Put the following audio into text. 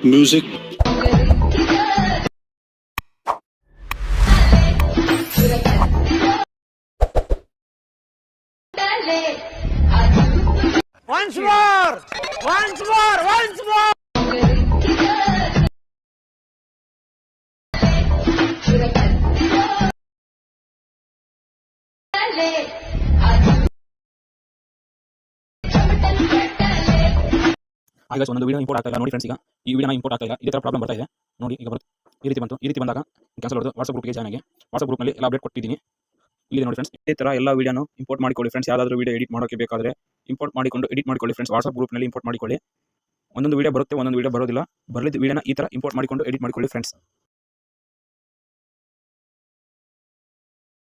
Music. Once more! Once more! Once more! ಈಗ ಒಂದೊಂದು video import ಆಗ್ತಾ ಇಲ್ಲ ನೋಡಿ ಫ್ರೆಂಡ್ಸ್. ಈಗ ಈ ವಿಡಿಯೋನ ಇಂಪೋರ್ಟ್ ಆಗ್ತಾ ಇಲ್ಲ, ಇದೇ ಥರ ಪ್ರಾಬ್ಲಮ್ ಬರ್ತಾ ಇದೆ ನೋಡಿ. ಈಗ ಬರುತ್ತೆ ಈ ರೀತಿ ಬಂತು. ಈ ರೀತಿ ಬಂದಾಗ ಕ್ಯಾನ್ಸಲ್ ಹೊಡೆದು ವಾಟ್ಸಪ್ ಗ್ರೂಪ್ಗೆ ಜಾಯ್ನ್ ಆಗಿ ವಾಟ್ಸಪ್ ಗ್ರೂಪ್ನಲ್ಲಿ ಎಲ್ಲ ಅಪ್ಡೇಟ್ ಕೊಟ್ಟಿದ್ದೀನಿ. ಇಲ್ಲಿ ನೋಡಿ ಫ್ರೆಂಡ್ಸ್, ಇದೇ ಥರ ಎಲ್ಲ ವಿಡಿಯೋನು ಇಂಪೋರ್ಟ್ ಮಾಡಿಕೊಳ್ಳಿ ಫ್ರೆಂಡ್ಸ್. ಯಾವುದಾದ್ರೂ ವಿಡಿಯೋ ಎಡಿಟ್ ಮಾಡೋಕ್ಕೆ ಬೇಕಾದರೆ ಇಂಪೋರ್ಟ್ ಮಾಡಿಕೊಂಡು ಎಡಿಟ್ ಮಾಡಿಕೊಳ್ಳಿ ಫ್ರೆಂಡ್ಸ್. ವಾಟ್ಸಪ್ ಗ್ರೂಪ್ನಲ್ಲಿ ಇಂಪೋರ್ಟ್ ಮಾಡಿಕೊಳ್ಳಿ. ಒಂದೊಂದು ವಿಡಿಯೋ ಬರುತ್ತೆ, ಒಂದೊಂದು ವಿಡಿಯೋ ಬರೋದಿಲ್ಲ. ಬರಲಿದ್ದು ವಿಡಿಯೋನ ಈ ಥರ ಇಂಪೋರ್ಟ್ ಮಾಡಿಕೊಂಡು ಎಡಿಟ್ ಮಾಡಿಕೊಳ್ಳಿ ಫ್ರೆಂಡ್ಸ್.